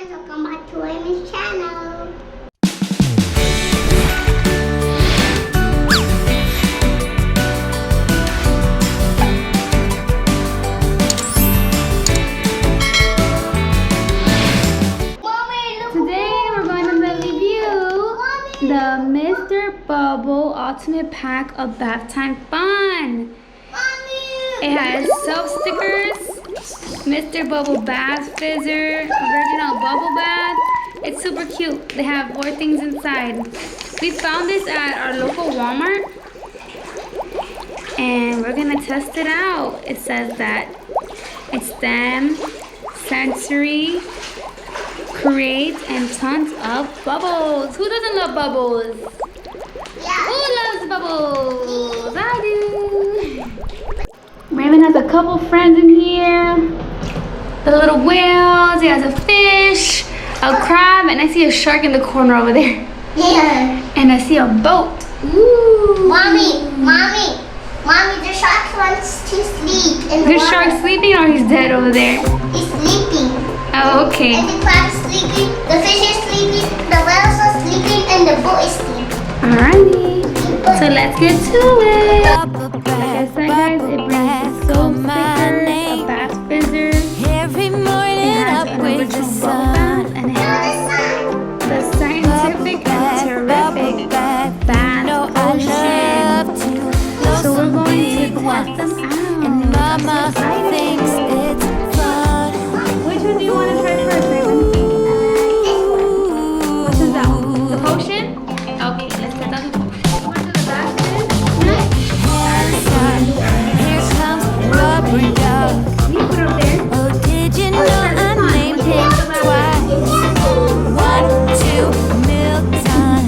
friends, welcome back to Raymond's channel. Today we're going to review the Mr.Bubble Ultimate Pack of Bath Time Fun. It has soap stickers, Mr.Bubble Bath Fizzer, original bubble bath. It's super cute. They have 4 things inside. We found this at our local Walmart and we're gonna test it out. It says that it's STEM, sensory, create, and tons of bubbles. Who doesn't love bubbles? Yeah. Who loves bubbles? I do. Raymond has a couple friends in here. The little whales. He has a fish, a crab, and I see a shark in the corner over there. Yeah. And I see a boat. Ooh. Mommy, the shark wants to sleep in the The water. shark's sleeping or he's dead over there? He's sleeping. Oh, okay. And the crab's sleeping, the fish is sleeping, the whales are sleeping, and the boat is sleeping. Alrighty. So let's get to it. Like I said, guys, it brings the soap stickers, a bath fizzer. Every It morning has up an with the original bubble sun. bath, and it has the scientific and terrific bath ocean. So we're going to test them out. And Mama I'm so excited. thinks it's fun. Which one do you want to try first, Raymond? Which is that one? The potion? Okay, let's test out the potion. What is the bath fizz? Here comes Rubber Duck. You put it up there. Oh, did you know I named him twice? 1, 2, Milton.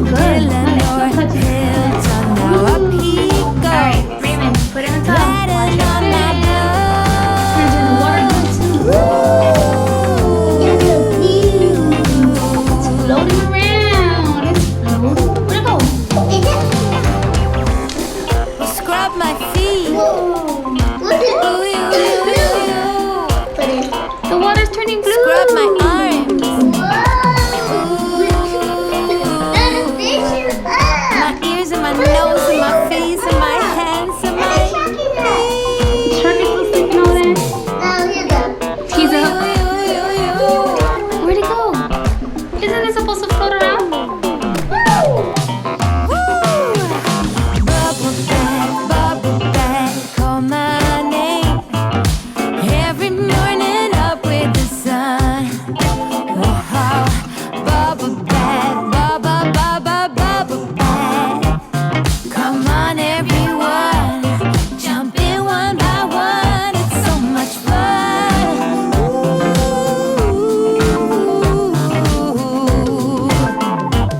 Good. Eleanor Hilton. Now up he Alright, goes. Raymond, put it on top. Riding on my Turns into water. It's floating around. It's floating. Where'd it go? Scrub my feet. Ooh, The water's turning blue. Scrub my arms. My ears and my nose and my face and my hands and my Shark is still sleeping over there. He's up. Where'd it go? Isn't it supposed to float around? Bubble bath, call my name. Every morning up with the sun. Oh, bubble bath, bubble bath. Come on, everyone, jump in one by one. It's so much fun. Ooh.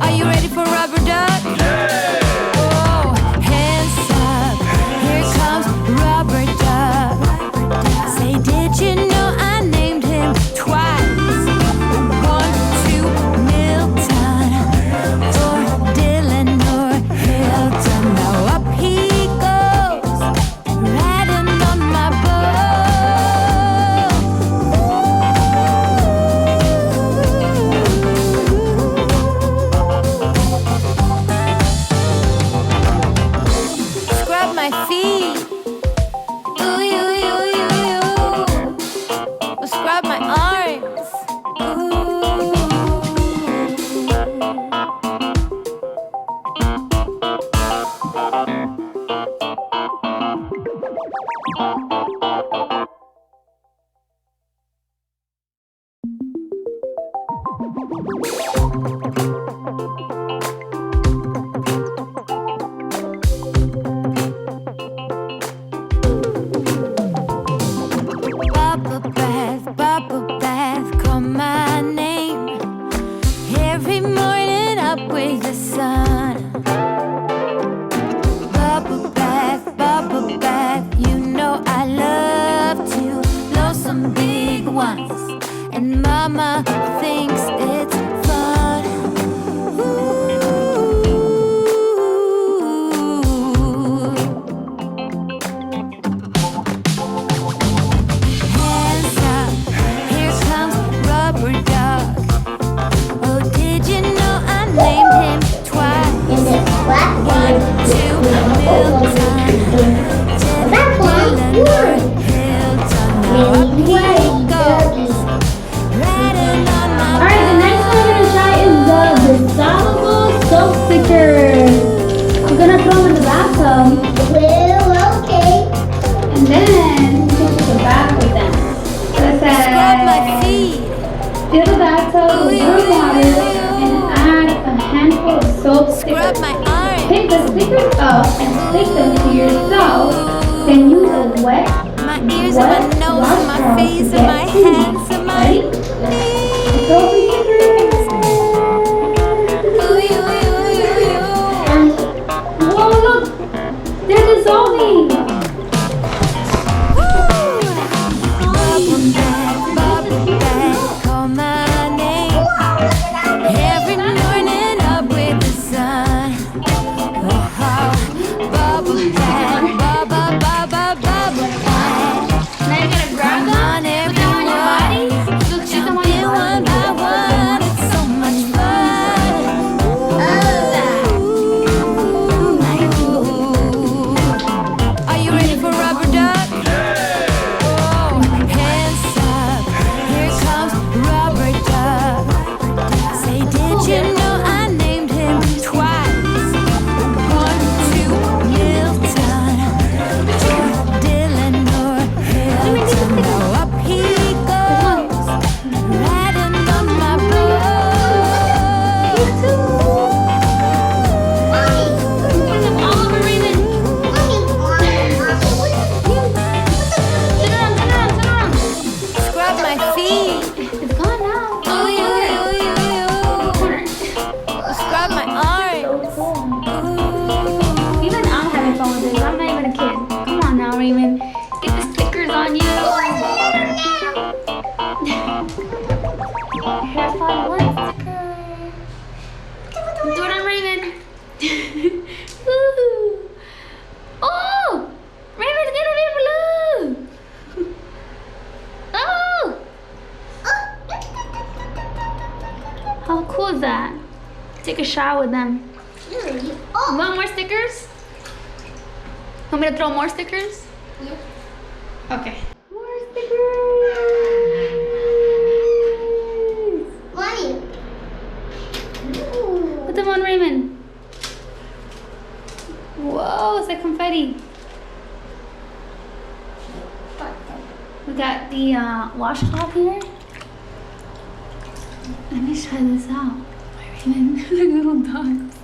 Are you ready for Rubber Duck? Oh, hands up, here comes Rubber Duck. Say, did you know I named him twice? 1, 2, Milton, or Dylan or Hilton. Now up he goes, riding on my boat. Scrub my feet. Ooh, scrub my arms. Ooh. Bubble bath, call my name. Every morning up with the sun. Bubble bath, you know I love to blow some big ones. And Mama thinks it's fun. Ooh. Hands up, here comes Rubber Fill the bathtub with warm water and add a handful of soap Scrub stickers. my arms. Pick the stickers up and stick them to yourself. Then use a wet My ears and my nose and my face and my hands and my knees. Throw the stickers. Whoa, look! They're dissolving! Bubble bath, call my name. Every morning up with the sun. Bubble bath, bubble bath. Now you're gonna grab them, On put them on your body. Look, she's the one everyone, one by one. It's so much fun. Are you ready for rubber duck? Oh, hands up. Here comes rubber duck. Say, did you know I named him twice? 1, 2, Milton. 2, Dylan or Hilton. Now up he goes, riding on my boat. Put them all over Raymond. Turn around. Scrub my feet. It's gone now. Corner. Scrub my arms. Even I'm having fun with this. I'm not even a kid. Come on now, Raymond. Get the stickers on you. Have fun. One sticker. Do it on Raymond. Woohoo. Oh! Raymond's gonna be blue. Oh! How cool is that? Take a shower with them. Want more stickers? Want me to throw more stickers? Okay. More stickers! Put them on Raymond. Whoa, it's like confetti. We got the washcloth here. Let me try this out. Raymond, like little dogs.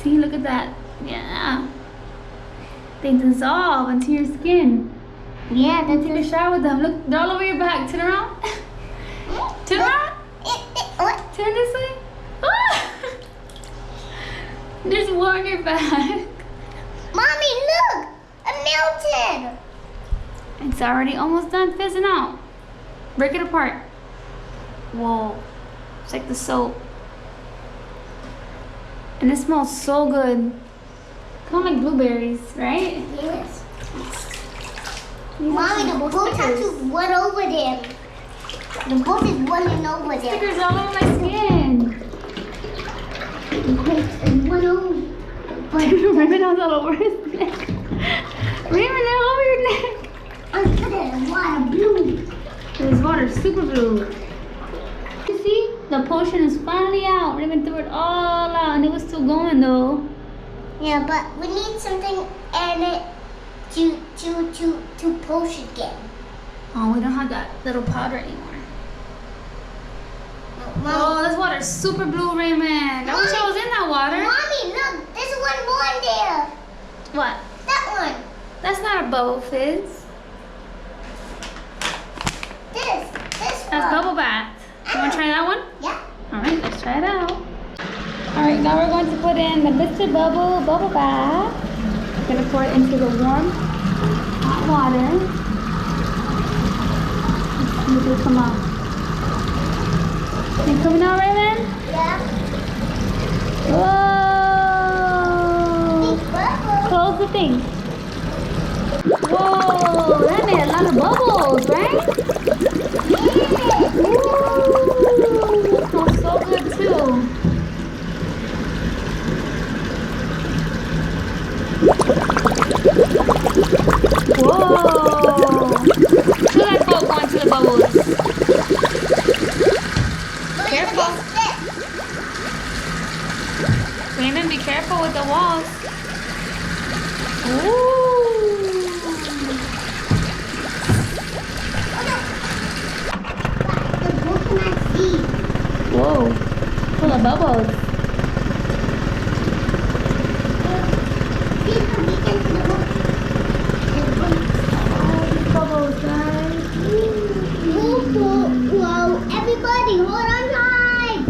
See, look at that. Yeah. They dissolve into your skin. Yeah, Take a shower with them. Look, they're all over your back. Turn around. Turn around. Turn this way. Ah! There's one on your back. Mommy, look! It melted! It's already almost done fizzing out. Break it apart. Whoa. It's like the soap. And it smells so good. Kind of like blueberries, right? Yes. These are Mommy, some the cool boat stickers. tattoo went over there. The boat is running over there. Stickers all over my skin. It went over. Raymond has all over his neck. Raymond, they're all over your neck. I put it in water blue. This water's super blue. You see? The potion is finally out. Raymond threw it all out and it was still going though. Yeah, but we need something in it to push again. Oh, we don't have that little powder anymore. Mommy, Oh, this water's super blue, Raymond. I wish I was in that water. Mommy, look, there's one more in there. What? That one. That's not a bubble fizz. This That's one. bubble bath. You want to try that one? Yeah. Alright, let's try it out. Alright, now we're going to put in the Mr.Bubble bubble bath. We're going to pour it into the warm, hot water. Let's see if it'll come out. Is it coming out, Raymond? Yeah. Whoa! Big bubble. Close the thing. Whoa! That made a lot of bubbles, right? Ooh, it smells so good too. Whoa! Feel that boat going to the bubbles. Careful. Raymond, be careful with the walls. Ooh. The bubbles. Bubbles, guys. Whoa, everybody, hold on tight.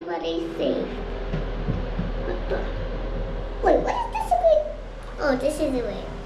Everybody's safe. Wait, what is this again? Oh, this is the way.